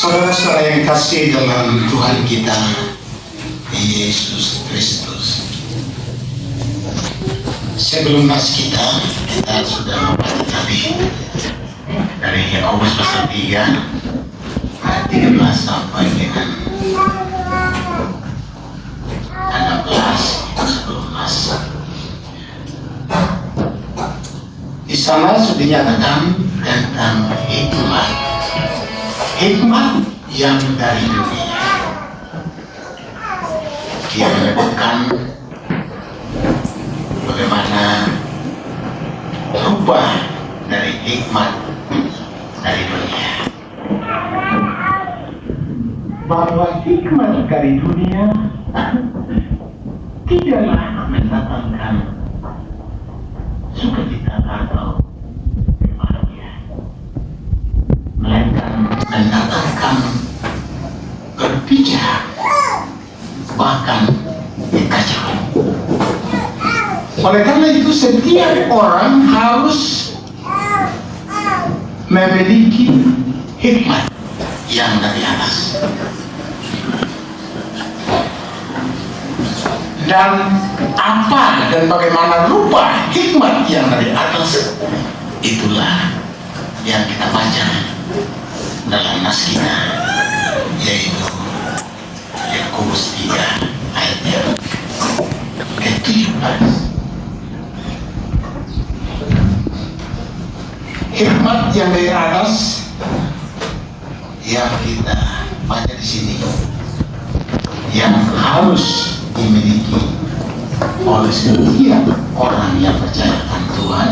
Saudara-saudara yang kasih dalam Tuhan kita Yesus Kristus, sebelum kita sudah membaca tadi dari Yakobus pasal 3 ayat 13 sampai dengan 16. Di sana sudah dinyatakan tentang hikmat yang dari dunia. Dia menyebutkan bagaimana rupa dari hikmat dari dunia, bahwa hikmat dari dunia tidaklah mendatangkan sukacita atau bahagia, melainkan mendatangkan berpijak, bahkan kekacauan. Oleh karena itu setiap orang harus memiliki hikmat yang dari atas. Dan apa dan bagaimana rupa hikmat yang dari atas, itulah yang kita baca dalam nas kita, yaitu Yakobus 3 ayatnya ke-17. Hikmat yang dari atas yang kita baca di sini, yang harus dimiliki oleh setiap orang yang percaya akan Tuhan.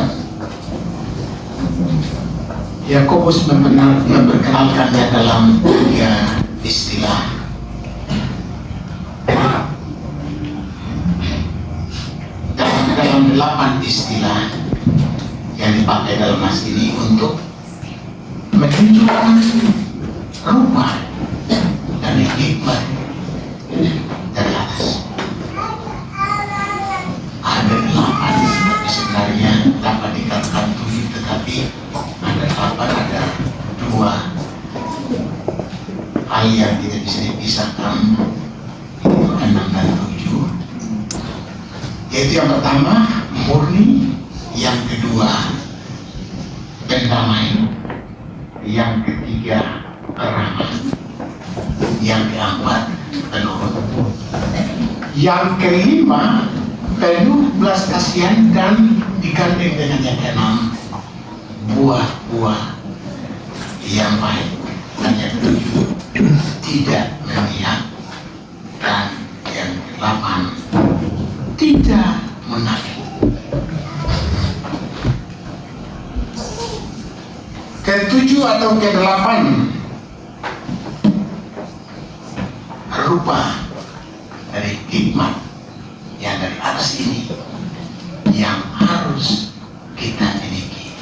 Yakobus memperkenalkannya dalam 3 istilah. Dalam 8 istilah yang dipakai dalam nas ini untuk menunjukkan rupa dari hikmat dari atas. Ada 8, tapi sebenarnya dapat dikatakan 7, tetapi ada 8, ada 2 hal yang tidak bisa dipisahkan, itu 6 dan 7. Yaitu yang pertama murni, yang kedua pendamai, yang ketiga ramah, yang keempat penurut, yang kelima penuh belas kasihan, dan digandeng dengan yang keenam buah-buah yang baik, dan yang ketujuh tidak memihak, dan yang ke-8 tidak munafik. Ke-7 atau ke-8 rupa dari hikmat yang dari atas ini yang harus kita miliki,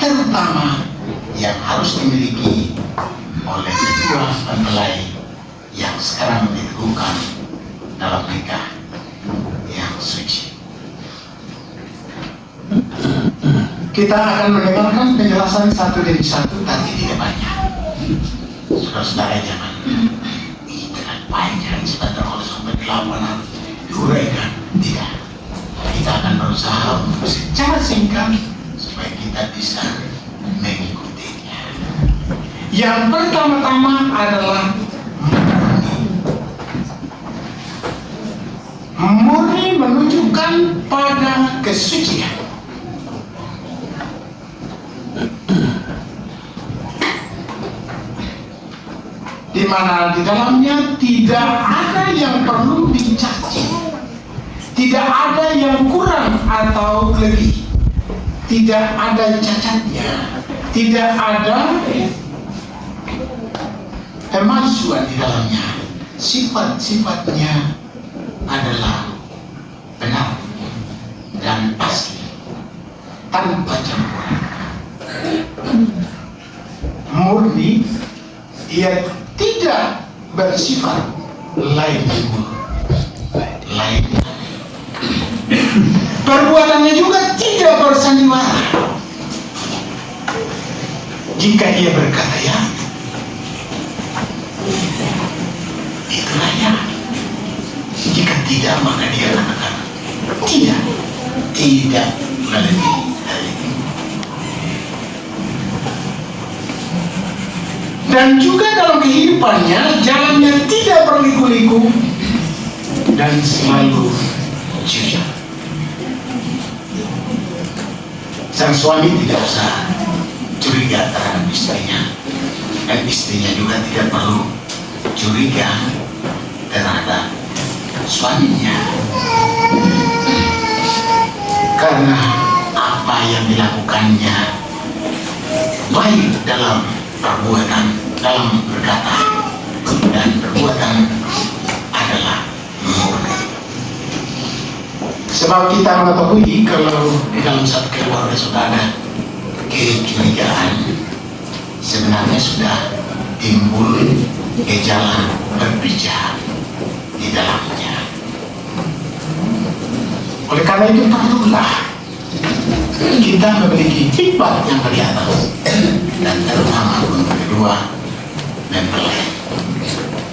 terutama yang harus dimiliki oleh kedua mempelai yang sekarang diteguhkan dalam nikah yang suci. Kita akan mendengarkan penjelasan satu demi satu, tapi tidak banyak. Saudara-saudara jangan dengan baik, jangan sebentar kalau sampai 8 harus diuraikan. Tidak. Kita akan berusaha untuk secara singkat supaya kita bisa mengikutinya. Yang pertama-tama adalah murni menunjukkan pada kesucian. Di mana di dalamnya tidak ada yang perlu dicaci, tidak ada yang kurang atau lebih, tidak ada cacatnya, tidak ada pemalsuan di dalamnya. Sifat-sifatnya adalah benar dan asli, tanpa campuran. Murni, ia tidak bersifat lain timur, lain. Perbuatannya juga tidak bersandiwara. Jika ia berkata ya, tidak, maka dia katakan tidak, tidak lagi. Dan juga dalam kehidupannya, jalannya tidak berliku-liku dan selalu jujur. Sang suami tidak usah curiga terhadap istrinya, dan istrinya juga tidak perlu curiga terhadap suaminya, karena apa yang dilakukannya baik dalam perbuatan, dalam berkata dan perbuatan adalah murni. Sebab kita mengetahui kalau di dalam satu keluarga sudah ada kecurigaan, sebenarnya sudah timbul gejala berbijak di dalamnya. Oleh karena itu perlulah kita memiliki hikmat yang dari atas, dan terutama untuk kedua mempelai,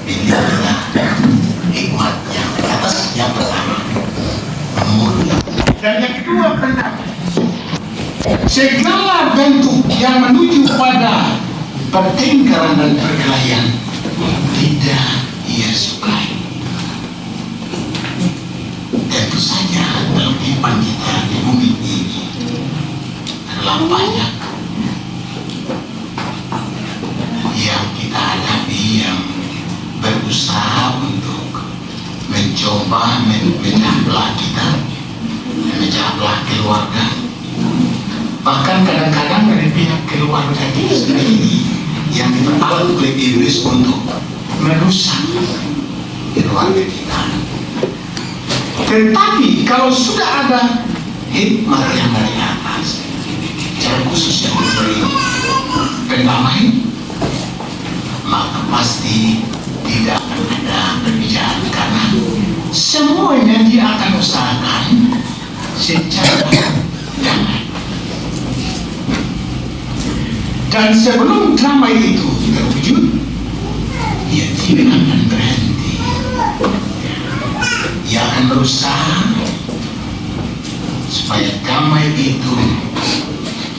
dilihatlah hikmat yang dari atas. Yang pertama mulia, dan yang kedua benar. Segala bentuk yang menuju pada pertengkaran dan perkelahian tidak ia sukai. Tentu saja dalam kehidupan kita di bumi ini adalah banyak yang kita hadapi, yang berusaha untuk mencoba memecah belah kita, memecah belah keluarga. Bahkan kadang-kadang dari pihak keluarga kita sendiri yang diperalat oleh iblis untuk merusak keluarga kita. Tetapi kalau sudah ada hikmat yang dari atas, cara khusus yang diberi pendamai, maka pasti tidak akan ada perbicaraan, karena semuanya dia akan usahakan secara damai. Dan sebelum damai itu terwujud, dia tidak akan berhenti. Dia akan berusaha supaya damai itu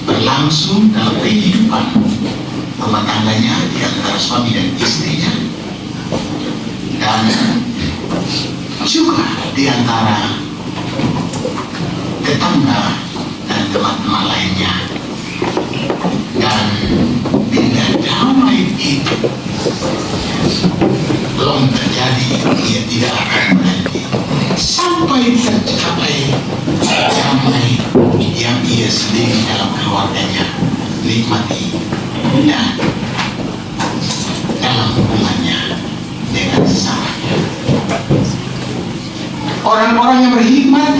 berlangsung dalam kehidupan rumah tangganya di antara suami dan istrinya, dan juga di antara tetangga dan teman-teman lainnya. Dan bila damai itu belum terjadi, dia tidak akan berhenti sampai tercapai damai yang ia sendiri dalam keluarganya nikmati dan dalam hubungannya dengan sesamanya. Orang-orang yang berhikmat,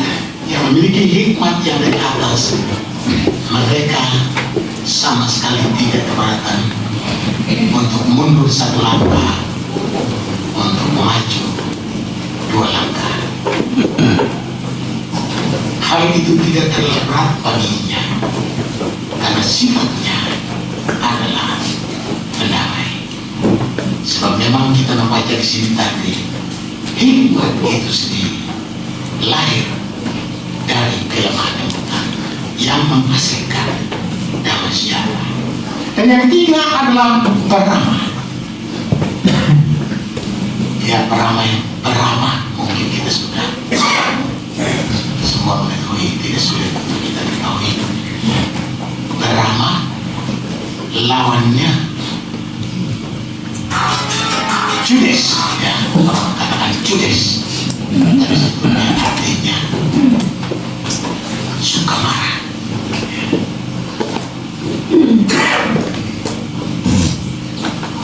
yang memiliki hikmat yang dari atas, mereka sama sekali tidak keberatan untuk mundur satu langkah, untuk maju dua langkah. Hal itu tidak terlalu berat baginya, karena sifatnya adalah berdamai. Sebab memang kita membaca di sini tadi, hikmat itu sendiri lahir dari kelemahan yang menghasilkan damai sejahtera. Dan yang ketiga adalah beramah. Ya, beramah mungkin kita sudah semua mengetahui, tidak sulit untuk kita ketahui. Beramah lawannya judes, ya, orang katakan judes, tapi sebetulnya artinya suka marah.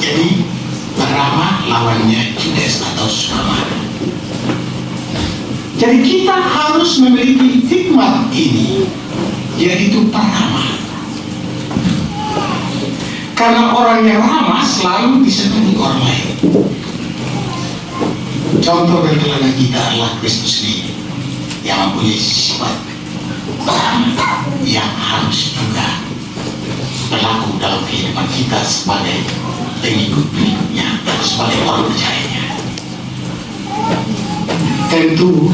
Jadi beramah lawannya judes atau suka marah. Jadi kita harus memiliki hikmat ini, yaitu beramah. Karena orang yang ramah selalu disenangi orang lain. Contoh dari teladan kita adalah Kristus sendiri, yang mempunyai sifat beramah yang harus juga berlaku dalam kehidupan kita sebagai pengikut-pengikutnya atau sebagai orang percayanya. Tentu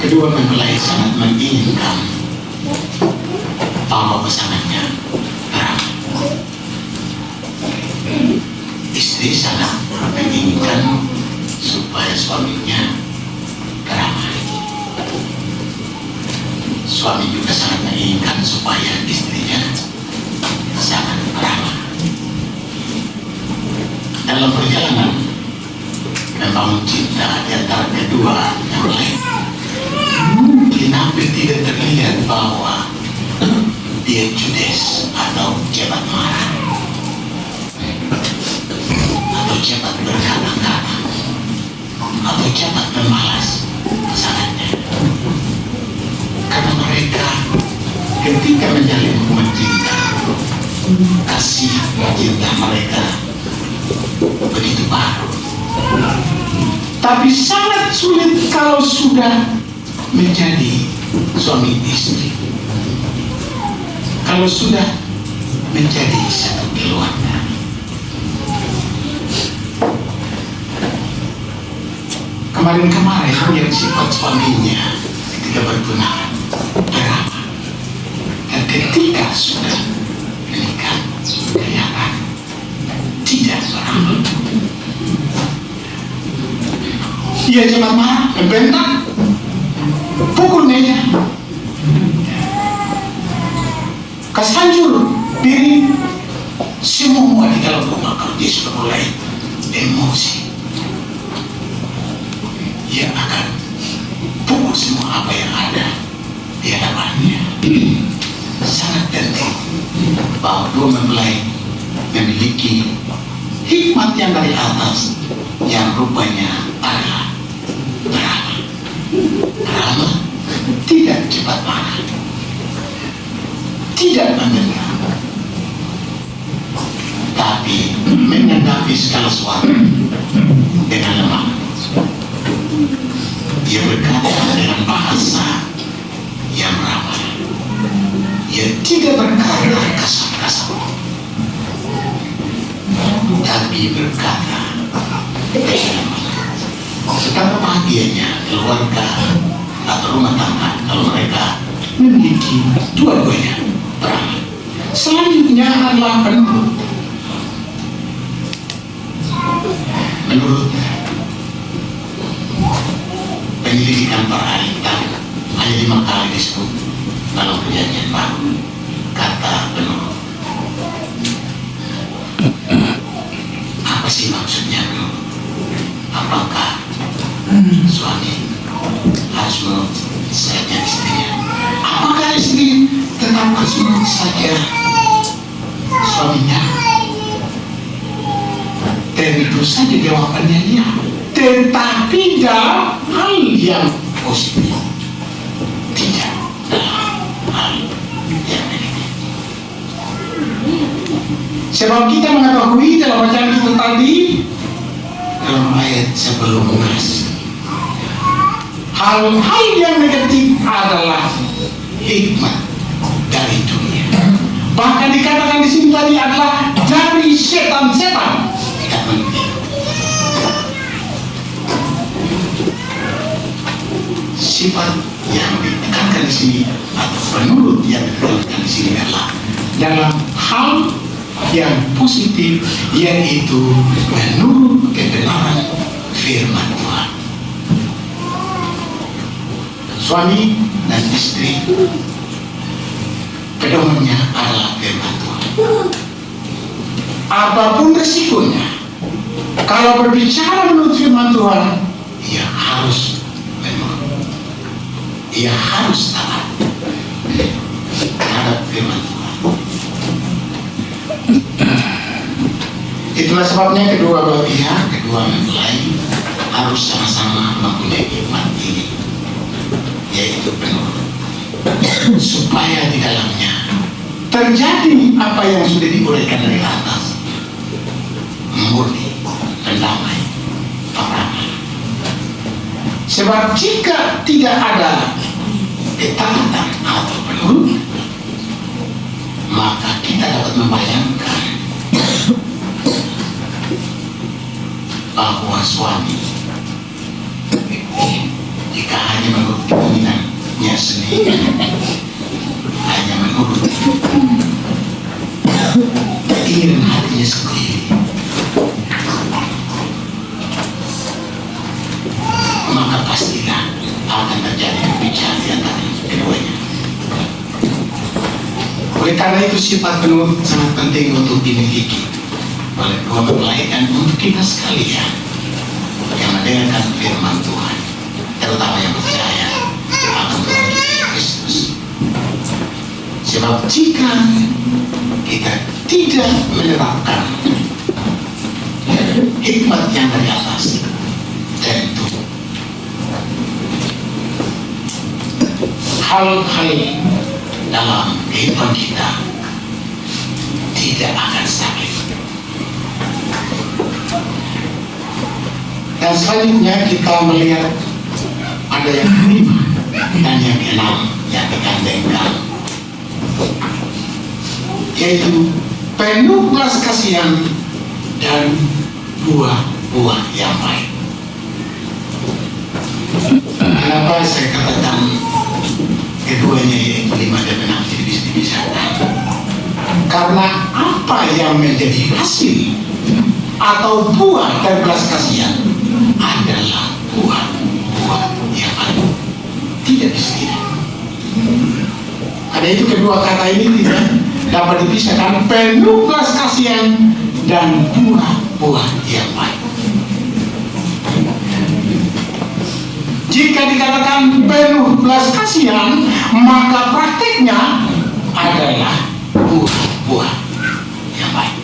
kedua mempelai sangat menginginkan bahwa pasangannya beramal. Istri sangat menginginkan supaya suaminya beramal. Suami juga sangat menginginkan supaya istrinya sangat beramal. Dalam perjalanan membangun cinta di antara kedua mempelai, mungkin hampir tidak terlihat bahwa dia judes atau cepat marah atau cepat berkata-kata atau cepat memalas pasangannya, karena mereka ketika menjalin hubungan cinta, kasih cinta mereka begitu baru. Tapi sangat sulit kalau sudah menjadi suami istri, kalau sudah menjadi satu keluarga. Kemarin-kemarin yang sifat suaminya ketika bertunangan beramal, dan ketika sudah menikah kelihatan tidak beramal. Ia cepat marah, membentak, pukul meja, kasih hancur diri, semua di dalam rumah. Kalau dia sudah mulai emosi, ia akan pukul semua apa yang ada di hadapannya. Sangat penting bahwa dua mempelai memiliki hikmat yang dari atas, yang rupanya adalah beramal. Beramal tidak cepat marah, tidak mendengar, tapi menanggapi segala sesuatu dengan lemah. Ia berkata dengan bahasa yang ramah. Ia tidak berkata kasar-kasar, tapi berkata dengan lemah. Betapa bahagianya keluarga atau rumah tangga kalau mereka memiliki dua-duanya beramal. Selanjutnya adalah penurut. Menurut penyelidikan para ahli kitab, hanya 5 kali disebut dalam Perjanjian Baru kata penurut. Apa sih maksudnya penurut? Apakah suami harus menurut saja istrinya? Apakah istri tetap harus menurut saja suaminya? Tentu saja jawabannya ya, tetapi dalam hal yang positif, tidak dalam hal yang negatif. Sebab kita mengetahui dalam bacaan kita tadi, dalam ayat sebelum kasih, hal-hal yang negatif adalah hikmat dari dunia. Bahkan dikatakan di sini tadi adalah dari setan-setan. Tidak penting. Sifat yang ditekankan di sini atau penurut yang ditekankan di sini adalah dalam hal yang positif, yaitu menurut kebenaran firman Tuhan. Suami dan istri pedomannya adalah firman Tuhan. Apapun resikonya, kalau berbicara menurut firman Tuhan, ia harus menurut, ia harus taat terhadap firman Tuhan. Itulah sebabnya kedua belah pihak, kedua mempelai harus sama-sama mempunyai hikmat ini, yaitu penurut, supaya di dalamnya terjadi apa yang sudah diuraikan dari atas, murni, damai, peramal. Sebab jika tidak ada ketaatan atau penurut, maka kita dapat membayangkan bahwa suami jika hanya menurut keinginannya sendiri, hanya menurut keinginan hatinya sendiri, maka pastilah akan terjadi perpecahan di antara keduanya. Oleh karena itu sifat penurut sangat penting untuk dimiliki oleh dua mempelai dan untuk kita sekalian yang mendengarkan firman Tuhan, terutama yang percaya akan Tuhan Yesus Kristus. Sebab jika kita tidak menerapkan hikmat yang dari atas, tentu hal-hal dalam kehidupan kita tidak akan stabil. Dan selanjutnya kita melihat ada yang kelima dan yang keenam yang digandengkan, yaitu penuh belas kasihan dan buah-buah yang baik. Kenapa saya katakan keduanya yaitu 5 dan 6 tidak bisa dipisahkan? Karena apa yang menjadi hasil atau buah dari belas kasihan adalah buah-buah yang baik, tidak bisa tidak. Karena itu kedua kata ini tidak dapat dipisahkan, penuh belas kasihan dan buah-buah yang baik. Jika dikatakan penuh belas kasihan, maka praktiknya adalah buah-buah yang baik.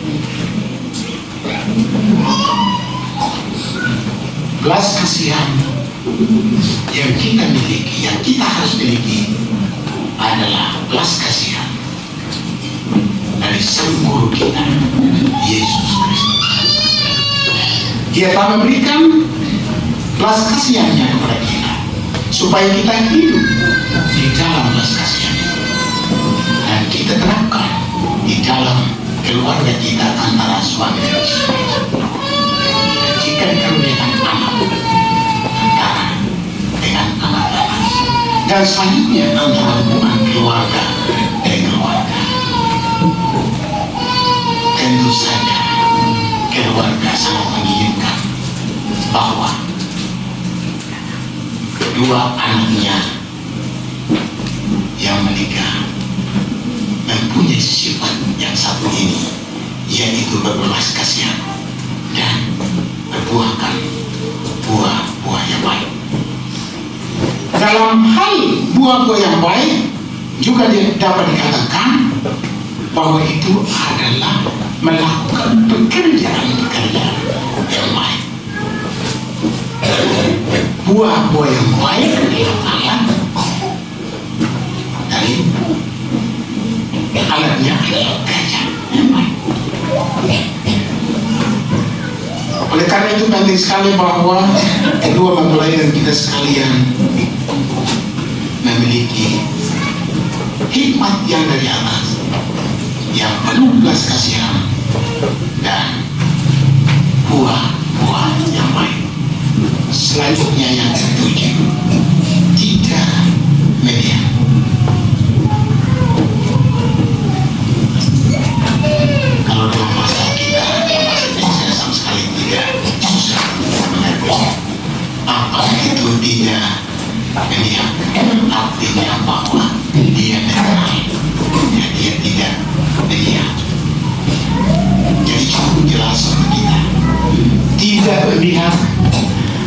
Belas kasihan yang kita miliki, yang kita harus miliki adalah belas kasihan dari Sang Guru kita, Yesus Kristus. Dia telah memberikan belas kasihannya kepada kita supaya kita hidup di dalam belas kasihan dan kita terapkan di dalam keluarga kita antara suami dan istri. Jika dikaruniakan anak, antara dengan anak-anak, dan selanjutnya antara hubungan keluarga dan keluarga, tentu saja keluarga sangat menginginkan bahwa kedua anaknya yang menikah mempunyai sifat yang satu ini, yaitu berbelas kasihan dan berbuahkan buah-buah yang baik. Dalam hal buah-buah yang baik juga dapat dikatakan bahwa itu adalah melakukan pekerjaan-pekerjaan yang baik. Buah-buah yang baik adalah dari alatnya adalah kerja yang baik. Oleh karena itu penting sekali bahwa kedua mempelai dan kita sekalian memiliki hikmat yang dari atas, yang penuh belas kasihan dan buah-buah yang baik. Selanjutnya yang ketujuh, tidak media. Kalau dalam bahasa kita, dalam bahasa Indonesia sama sekali tidak susah mengerti apa itu tidak media. Artinya bahwa dia netral, ya, dia tidak media. Jadi cukup jelas untuk kita. Tidak memihak,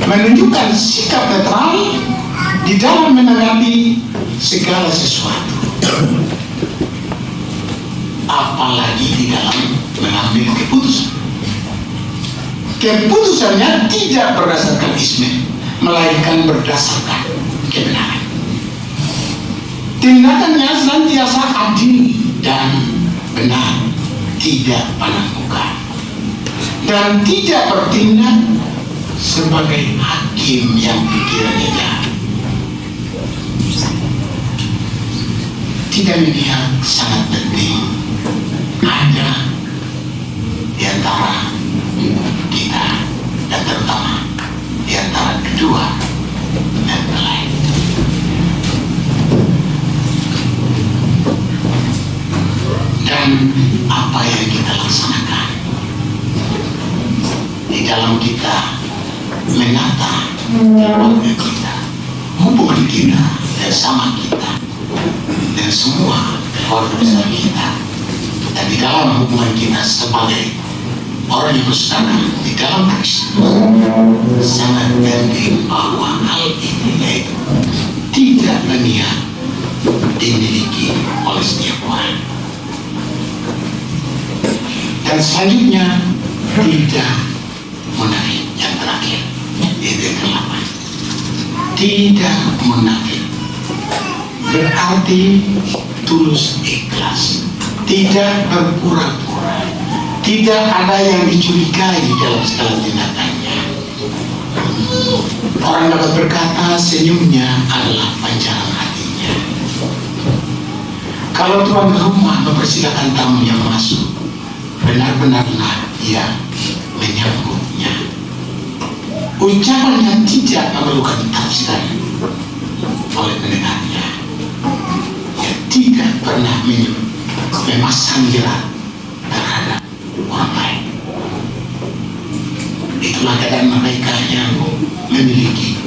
menunjukkan sikap netral di dalam menanggapi segala sesuatu, apalagi di dalam mengambil keputusan. Keputusannya tidak berdasarkan isme, melainkan berdasarkan kebenaran. Tindakannya senantiasa adil dan benar, tidak pandang muka, dan tidak bertindak sebagai hakim yang pikirannya jahat. Tidak memihak sangat penting ada di antara kita, dan terutama di antara kedua mempelai. akan apa yang kita laksanakan. Di dalam kita menata keluarga kita, hubungan kita bersama kita dan semua keluarga besar kita, dan di dalam hubungan kita sebagai orang yang bersaudara di dalam Kristus, sangat penting bahwa hal ini yaitu tidak berniat dimiliki oleh setiap orang. Dan selanjutnya tidak munafik, yang terakhir itu yang ke-8. Tidak munafik berarti tulus ikhlas, tidak berpura-pura, tidak ada yang dicurigai dalam segala tindakannya. Orang dapat berkata senyumnya adalah pancaran hatinya. Kalau tuan rumah mempersilakan tamu yang masuk, benar-benarlah ia menyambutnya. Ucapan yang tidak memerlukan tafsiran oleh pendengarnya, ia tidak pernah memasang jerat terhadap orang lain. Itulah keadaan mereka yang memiliki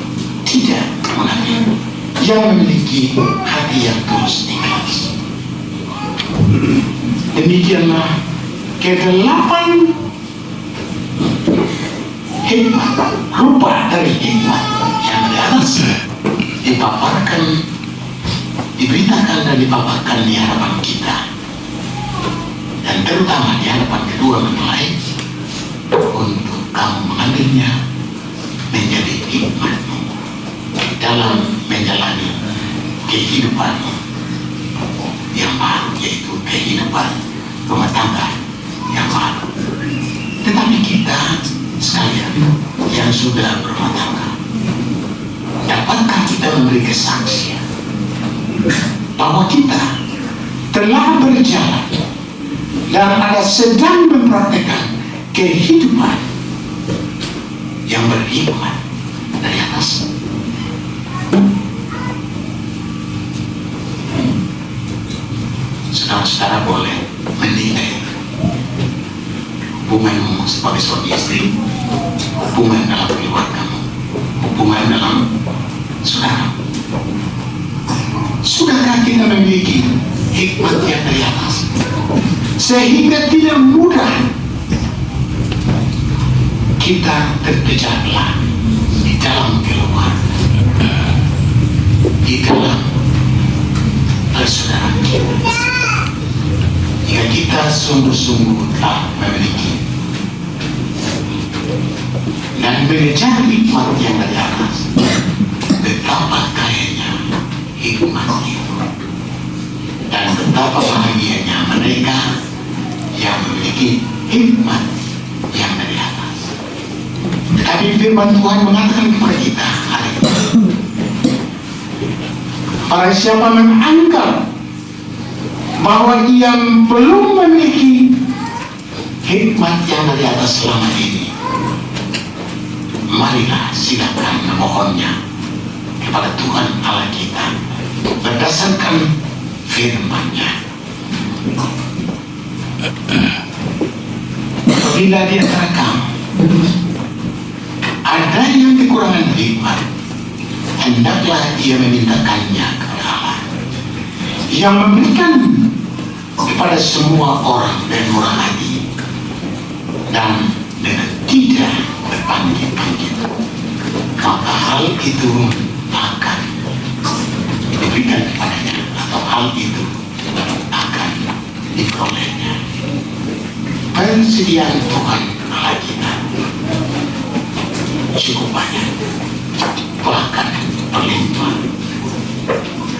tidak munafik, yang memiliki hati yang tulus ikhlas. Demikianlah ke-8 hikmat, rupa dari hikmat yang dari atas dipaparkan, diberitakan dan dipaparkan di hadapan kita, dan terutama di hadapan kedua mempelai, untuk kamu mengambilnya menjadi hikmatmu dalam menjalani kehidupanmu yang baru, yaitu kehidupan rumah tangga yang baru. Tetapi kita sekalian yang sudah berumah tangga, dapatkah kita memberi kesaksian bahwa kita telah berjalan dan ada sedang mempraktekkan kehidupan yang berhikmat dari atas? Saudara-saudara boleh menilai hubunganmu sebagai suami istri, hubungan dalam keluargamu, hubungan dalam saudara. Sudahkah kita memiliki hikmat yang dari atas sehingga tidak mudah kita terkejarlah di dalam keluarga, di dalam persaudaraan kita? Jika kita sungguh-sungguh telah memiliki dan mengejar hikmat yang dari atas, betapa kayanya hikmat itu, dan betapa bahagianya mereka yang memiliki hikmat yang dari atas. Tetapi firman Tuhan mengatakan kepada kita hari ini, para siapa menganggap bahwa ia belum memiliki hikmat yang dari atas selama ini, marilah silakan memohonnya kepada Tuhan Allah kita berdasarkan firman-Nya. Apabila di antara kamu ada yang kekurangan hikmat, hendaklah ia memintakannya kepada Allah yang memberikan kepada semua orang dan murah hati dan dengan tidak berpanggil-panggil, maka hal itu akan diberikan kepadanya, atau hal itu akan diperolehnya. Persediaan Tuhan Allah kita cukup banyak, bahkan berlimpah.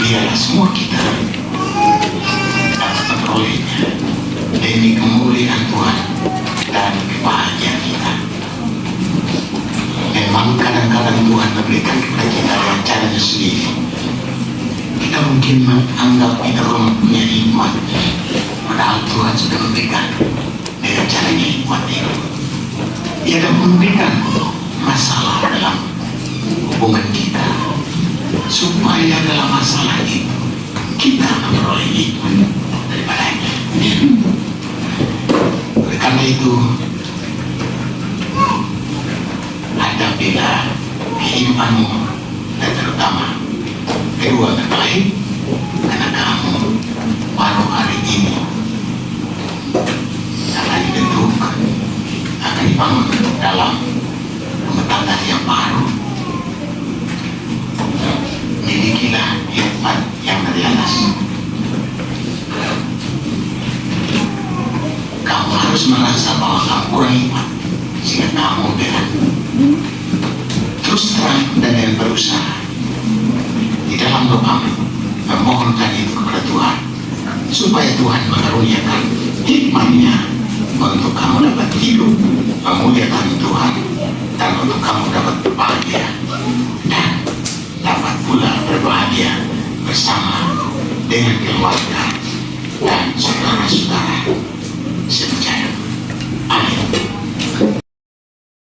Biarlah semua kita dapat memperolehnya demi kemuliaan Tuhan dan kebahagiaan kita. Memang kadang-kadang Tuhan memberikan kepada kita dengan caranya sendiri. Kita mungkin menganggap kita belum punya hikmat, padahal Tuhan sudah memberikan dengan caranya hikmat itu. Ia dapat memberikan masalah dalam hubungan kita, supaya dalam masalah itu kita memperoleh hikmat daripadanya. itu, hadapilah kehidupanmu dan terutama kedua terbaik, karena kamu baru hari ini akan dibentuk, akan dibangun dalam rumah tangga yang baru. Milikilah hikmat yang dari atas. Kamu harus merasa bahwa kamu kurang hikmat, sehingga kamu dengan terus terang dan dengan berusaha di dalam doamu memohonkan itu kepada Tuhan, supaya Tuhan mengaruniakan hikmatnya untuk kamu dapat hidup memuliakan Tuhan, dan untuk kamu dapat berbahagia dan dapat pula berbahagia bersama dengan keluarga dan saudara-saudara.